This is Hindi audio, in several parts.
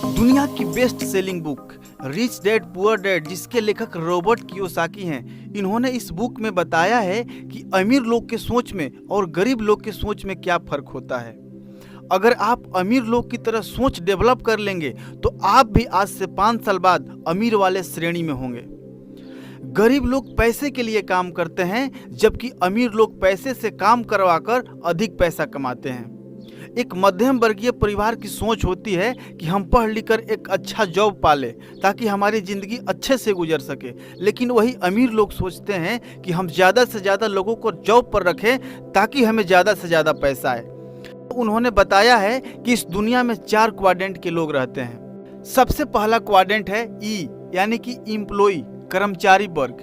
दुनिया की best selling book rich dad poor dad, जिसके लेखक रॉबर्ट कियोसाकी हैं, इन्होंने इस बुक में बताया है कि अमीर लोग के सोच में और गरीब लोग के सोच में क्या फर्क होता है। अगर आप अमीर लोग की तरह सोच डेवलप कर लेंगे तो आप भी आज से 5 साल बाद अमीर वाले श्रेणी में होंगे। गरीब लोग पैसे के लिए काम करते हैं, जबकि अमीर लोग पैसे से काम करवाकर अधिक पैसा कमाते हैं। एक मध्यम वर्गीय परिवार की सोच होती है कि हम पढ़ लिख कर एक अच्छा जॉब पाले ताकि हमारी ज़िंदगी अच्छे से गुजर सके, लेकिन वही अमीर लोग सोचते हैं कि हम ज़्यादा से ज़्यादा लोगों को जॉब पर रखें ताकि हमें ज़्यादा से ज़्यादा पैसा आए। उन्होंने बताया है कि इस दुनिया में 4 क्वाड्रेंट के लोग रहते हैं। सबसे पहला क्वाड्रेंट है ई, यानी कि एम्प्लॉय, कर्मचारी वर्ग।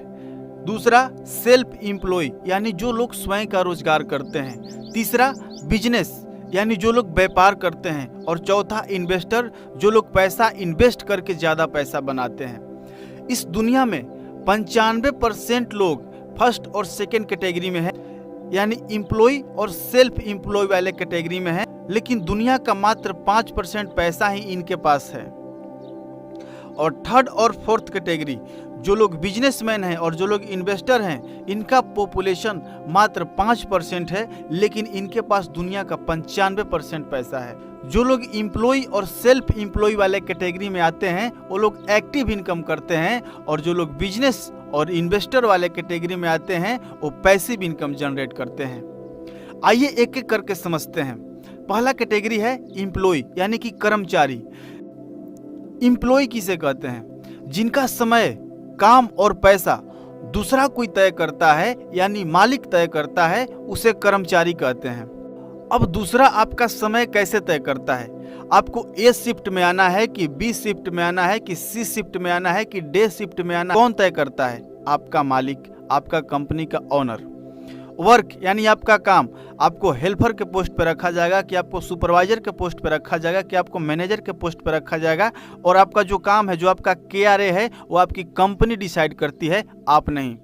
दूसरा सेल्फ एम्प्लॉय, यानी जो लोग स्वयं का रोजगार करते हैं। तीसरा बिजनेस, यानी जो लोग व्यापार करते हैं। और चौथा इन्वेस्टर, जो लोग पैसा इन्वेस्ट करके ज़्यादा पैसा बनाते हैं। इस दुनिया में 95% लोग फर्स्ट और सेकेंड कैटेगरी में है, यानी एम्प्लॉय और सेल्फ एम्प्लॉय वाले कैटेगरी में है, लेकिन दुनिया का मात्र 5% पैसा ही इनके पास है। और थर्ड और फोर्थ कैटेगरी, जो लोग बिजनेसमैन हैं और जो लोग इन्वेस्टर हैं, इनका पॉपुलेशन मात्र 5% है, लेकिन इनके पास दुनिया का 95% पैसा है। जो लोग एम्प्लॉय और सेल्फ एम्प्लॉय वाले कैटेगरी में आते हैं वो लोग एक्टिव इनकम करते हैं, और जो लोग बिजनेस और इन्वेस्टर वाले कैटेगरी में आते हैं वो पैसिव इनकम जनरेट करते हैं। आइए एक एक करके समझते हैं। पहला कैटेगरी है एम्प्लॉय, यानी कि कर्मचारी। एम्प्लॉय किसे कहते हैं? जिनका समय, काम और पैसा दूसरा कोई तय करता है, यानी मालिक तय करता है, उसे कर्मचारी कहते हैं। अब दूसरा आपका समय कैसे तय करता है? आपको ए शिफ्ट में आना है कि बी शिफ्ट में आना है कि सी शिफ्ट में आना है कि डे शिफ्ट में आना है, कौन तय करता है? आपका मालिक, आपका कंपनी का ओनर। वर्क, यानी आपका काम, आपको हेल्पर के पोस्ट पर रखा जाएगा कि आपको सुपरवाइजर के पोस्ट पर रखा जाएगा कि आपको मैनेजर के पोस्ट पर रखा जाएगा, और आपका जो काम है, जो आपका KRA है, वो आपकी कंपनी डिसाइड करती है, आप नहीं।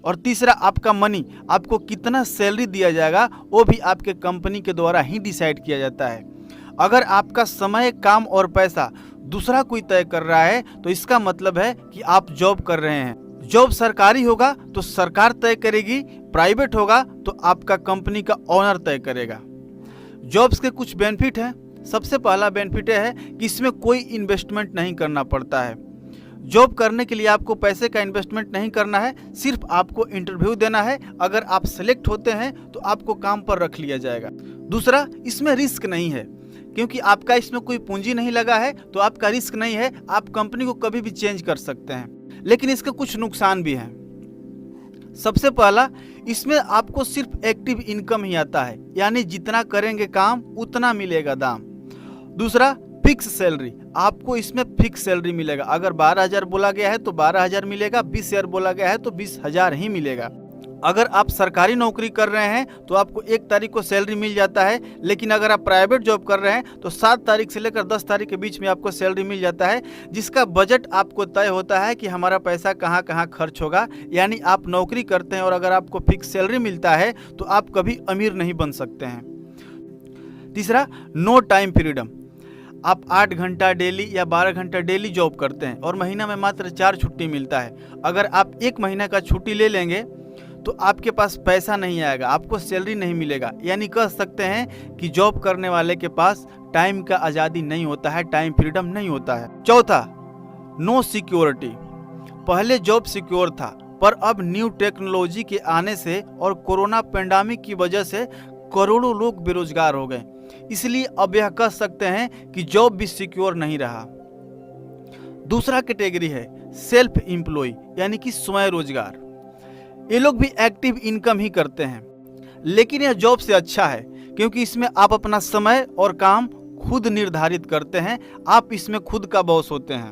और तीसरा आपका मनी, आपको कितना सैलरी दिया जाएगा वो भी आपके कंपनी के द्वारा ही डिसाइड किया जाता है। अगर आपका समय, काम और पैसा दूसरा कोई तय कर रहा है तो इसका मतलब है कि आप जॉब कर रहे हैं। जॉब सरकारी होगा तो सरकार तय करेगी, प्राइवेट होगा तो आपका कंपनी का ओनर तय करेगा। जॉब्स के कुछ बेनिफिट हैं। सबसे पहला बेनिफिट है कि इसमें कोई इन्वेस्टमेंट नहीं करना पड़ता है। जॉब करने के लिए आपको पैसे का इन्वेस्टमेंट नहीं करना है, सिर्फ आपको इंटरव्यू देना है। अगर आप सेलेक्ट होते हैं तो आपको काम पर रख लिया जाएगा। दूसरा, इसमें रिस्क नहीं है, क्योंकि आपका इसमें कोई पूंजी नहीं लगा है तो आपका रिस्क नहीं है। आप कंपनी को कभी भी चेंज कर सकते हैं, लेकिन इसके कुछ नुकसान भी हैं। सबसे पहला, इसमें आपको सिर्फ एक्टिव इनकम ही आता है, यानी जितना करेंगे काम उतना मिलेगा दाम। दूसरा, फिक्स सैलरी, आपको इसमें फिक्स सैलरी मिलेगा। अगर 12,000 बोला गया है तो 12,000 मिलेगा, 20,000 बोला गया है तो 20,000 ही मिलेगा। अगर आप सरकारी नौकरी कर रहे हैं तो आपको 1 तारीख को सैलरी मिल जाता है, लेकिन अगर आप प्राइवेट जॉब कर रहे हैं तो 7 तारीख से लेकर 10 तारीख के बीच में आपको सैलरी मिल जाता है, जिसका बजट आपको तय होता है कि हमारा पैसा कहाँ कहाँ खर्च होगा। यानी आप नौकरी करते हैं और अगर आपको फिक्स सैलरी मिलता है तो आप कभी अमीर नहीं बन सकते हैं। तीसरा, नो टाइम फ्रीडम। आप 8 घंटा डेली या 12 घंटा डेली जॉब करते हैं और महीना में मात्र 4 छुट्टी मिलता है। अगर आप 1 महीना का छुट्टी ले लेंगे तो आपके पास पैसा नहीं आएगा, आपको सैलरी नहीं मिलेगा। यानी कह सकते हैं कि जॉब करने वाले के पास टाइम का आज़ादी नहीं होता है, टाइम फ्रीडम नहीं होता है। चौथा, नो सिक्योरिटी। पहले जॉब सिक्योर था, पर अब न्यू टेक्नोलॉजी के आने से और कोरोना पेंडेमिक की वजह से करोड़ों लोग बेरोजगार हो गए, इसलिए अब यह कह सकते हैं कि जॉब भी सिक्योर नहीं रहा। दूसरा कैटेगरी है सेल्फ एम्प्लॉय, यानी कि स्वयं रोजगार। ये लोग भी एक्टिव इनकम ही करते हैं, लेकिन यह जॉब से अच्छा है क्योंकि इसमें आप अपना समय और काम खुद निर्धारित करते हैं। आप इसमें खुद का बॉस होते हैं।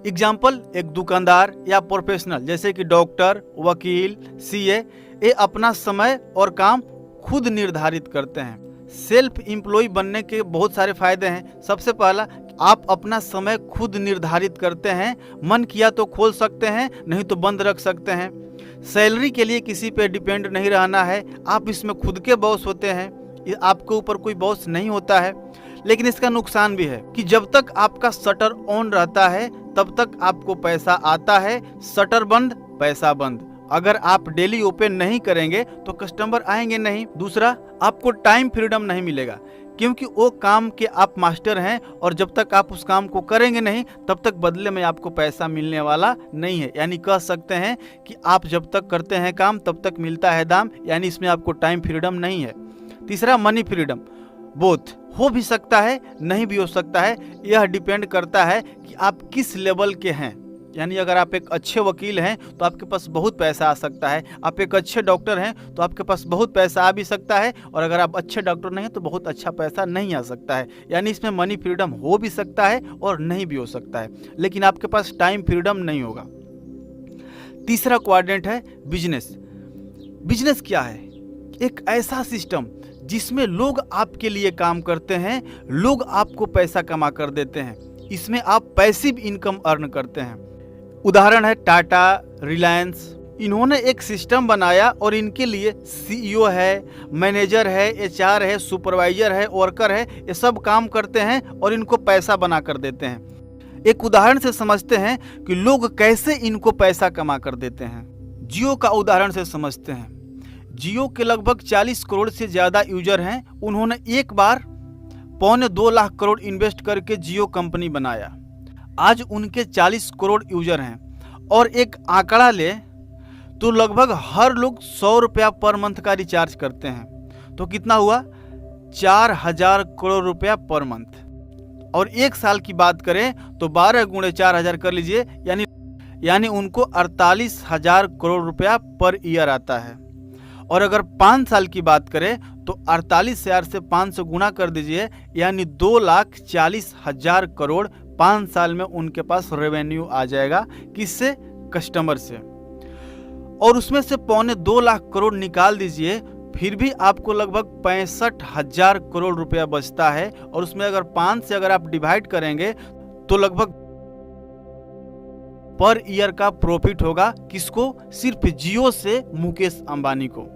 एग्जाम्पल, एक दुकानदार या प्रोफेशनल जैसे कि डॉक्टर, वकील, CA, ये अपना समय और काम खुद निर्धारित करते हैं। सेल्फ एम्प्लॉय बनने के बहुत सारे फायदे हैं। सबसे पहला, आप अपना समय खुद निर्धारित करते हैं। मन किया तो खोल सकते हैं, नहीं तो बंद रख सकते हैं। सैलरी के लिए किसी पे डिपेंड नहीं रहना है, आप इसमें खुद के बॉस होते हैं, आपके ऊपर कोई बॉस नहीं होता है। लेकिन इसका नुकसान भी है कि जब तक आपका शटर ऑन रहता है तब तक आपको पैसा आता है, शटर बंद पैसा बंद। अगर आप डेली ओपन नहीं करेंगे तो कस्टमर आएंगे नहीं। दूसरा, आपको टाइम फ्रीडम नहीं मिलेगा, क्योंकि वो काम के आप मास्टर हैं और जब तक आप उस काम को करेंगे नहीं तब तक बदले में आपको पैसा मिलने वाला नहीं है। यानी कह सकते हैं कि आप जब तक करते हैं काम तब तक मिलता है दाम, यानी इसमें आपको टाइम फ्रीडम नहीं है। तीसरा, मनी फ्रीडम। बोथ हो भी सकता है, नहीं भी हो सकता है, यह डिपेंड करता है कि आप किस लेवल के हैं। यानी अगर आप एक अच्छे वकील हैं तो आपके पास बहुत पैसा आ सकता है, आप एक अच्छे डॉक्टर हैं तो आपके पास बहुत पैसा आ भी सकता है, और अगर आप अच्छे डॉक्टर नहीं हैं तो बहुत अच्छा पैसा नहीं आ सकता है। यानी इसमें मनी फ्रीडम हो भी सकता है और नहीं भी हो सकता है, लेकिन आपके पास टाइम फ्रीडम नहीं होगा। तीसरा क्वाड्रेंट है बिजनेस। बिजनेस क्या है? एक ऐसा सिस्टम जिसमें लोग आपके लिए काम करते हैं, लोग आपको पैसा कमा कर देते हैं। इसमें आप पैसिव इनकम अर्न करते हैं। उदाहरण है टाटा, रिलायंस। इन्होंने एक सिस्टम बनाया और इनके लिए सीईओ है, मैनेजर है, एचआर है, सुपरवाइजर है, वर्कर है, ये सब काम करते हैं और इनको पैसा बना कर देते हैं। एक उदाहरण से समझते हैं कि लोग कैसे इनको पैसा कमा कर देते हैं। जियो का उदाहरण से समझते हैं। जियो के लगभग 40 करोड़ से ज़्यादा यूजर हैं। उन्होंने एक बार 1.25 लाख करोड़ इन्वेस्ट करके जियो कंपनी बनाया। आज उनके 40 करोड़ यूजर हैं और एक आंकड़ा ले तो लगभग हर लोग 100 रुपया पर मंथ का रिचार्ज करते हैं, तो कितना हुआ? 4000 करोड़ रुपया पर मंथ। और एक साल की बात करें तो 12 गुणे 4000 कर लीजिए, यानी उनको 48,000 करोड़ रुपया पर ईयर आता है। और अगर 5 साल की बात करें तो 48,000 से 500 गुना कर दीजिए, यानी 2,40,000 करोड़ 5 साल में उनके पास रेवेन्यू आ जाएगा। किससे? कस्टमर से। और उसमें से 2.25 लाख करोड़ निकाल दीजिए, फिर भी आपको लगभग 65,000 करोड़ रुपया बचता है। और उसमें अगर 5 से अगर आप डिवाइड करेंगे तो लगभग पर ईयर का प्रॉफिट होगा। किसको? सिर्फ जियो से मुकेश अंबानी को।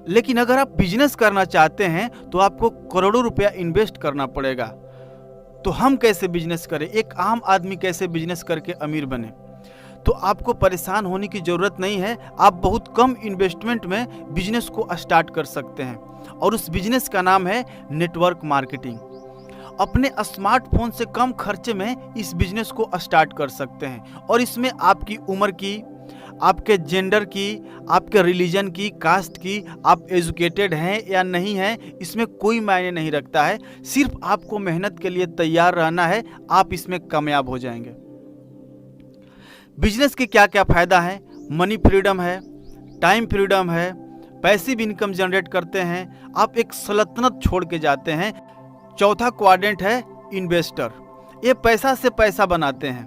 लेकिन अगर आप बिजनेस करना चाहते हैं तो आपको करोड़ों रुपया इन्वेस्ट करना पड़ेगा। तो हम कैसे बिजनेस करें? एक आम आदमी कैसे बिजनेस करके अमीर बने? तो आपको परेशान होने की ज़रूरत नहीं है। आप बहुत कम इन्वेस्टमेंट में बिजनेस को स्टार्ट कर सकते हैं, और उस बिजनेस का नाम है नेटवर्क मार्केटिंग। अपने स्मार्टफोन से कम खर्चे में इस बिजनेस को स्टार्ट कर सकते हैं, और इसमें आपकी उम्र की, आपके जेंडर की, आपके रिलीजन की, कास्ट की, आप एजुकेटेड हैं या नहीं हैं, इसमें कोई मायने नहीं रखता है। सिर्फ आपको मेहनत के लिए तैयार रहना है, आप इसमें कामयाब हो जाएंगे। बिजनेस के क्या क्या फ़ायदा हैं? मनी फ्रीडम है, टाइम फ्रीडम है, पैसिव इनकम जनरेट करते हैं, आप एक सल्तनत छोड़ के जाते हैं। चौथा क्वाड्रेंट है इन्वेस्टर। ये पैसा से पैसा बनाते हैं।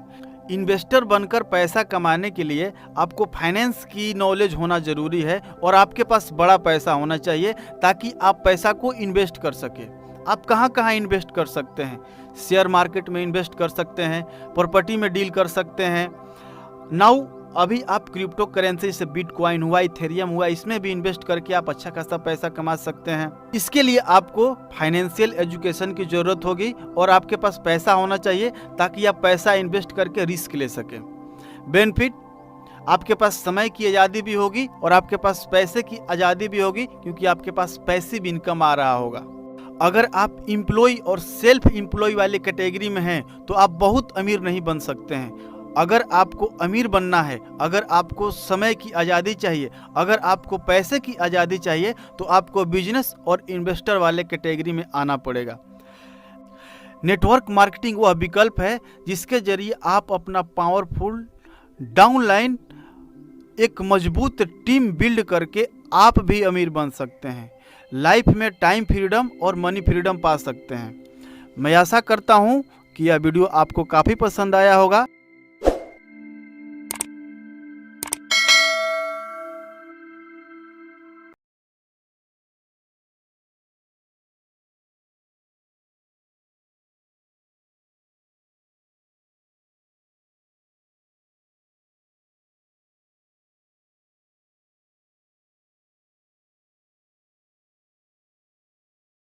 इन्वेस्टर बनकर पैसा कमाने के लिए आपको फाइनेंस की नॉलेज होना ज़रूरी है, और आपके पास बड़ा पैसा होना चाहिए ताकि आप पैसा को इन्वेस्ट कर सके। आप कहाँ कहाँ इन्वेस्ट कर सकते हैं? शेयर मार्केट में इन्वेस्ट कर सकते हैं, प्रॉपर्टी में डील कर सकते हैं। नाउ अभी आप क्रिप्टो करेंसी से बिटकॉइन हुआ, इथेरियम हुआ, इसमें भी इन्वेस्ट करके आप अच्छा खासा पैसा कमा सकते हैं। इसके लिए आपको फाइनेंशियल एजुकेशन की ज़रूरत होगी और आपके पास पैसा होना चाहिए ताकि आप पैसा इन्वेस्ट करके रिस्क ले सकें। बेनिफिट, आपके पास समय की आज़ादी भी होगी और आपके पास पैसे की आज़ादी भी होगी, क्योंकि आपके पास पैसिव इनकम आ रहा होगा। अगर आप एम्प्लॉय और सेल्फ एम्प्लॉय वाले कैटेगरी में हैं तो आप बहुत अमीर नहीं बन सकते हैं। अगर आपको अमीर बनना है, अगर आपको समय की आज़ादी चाहिए, अगर आपको पैसे की आज़ादी चाहिए, तो आपको बिजनेस और इन्वेस्टर वाले कैटेगरी में आना पड़ेगा। नेटवर्क मार्केटिंग वह विकल्प है जिसके जरिए आप अपना पावरफुल डाउनलाइन, एक मजबूत टीम बिल्ड करके आप भी अमीर बन सकते हैं। लाइफ में टाइम फ्रीडम और मनी फ्रीडम पा सकते हैं। मैं आशा करता हूँ कि यह वीडियो आपको काफ़ी पसंद आया होगा।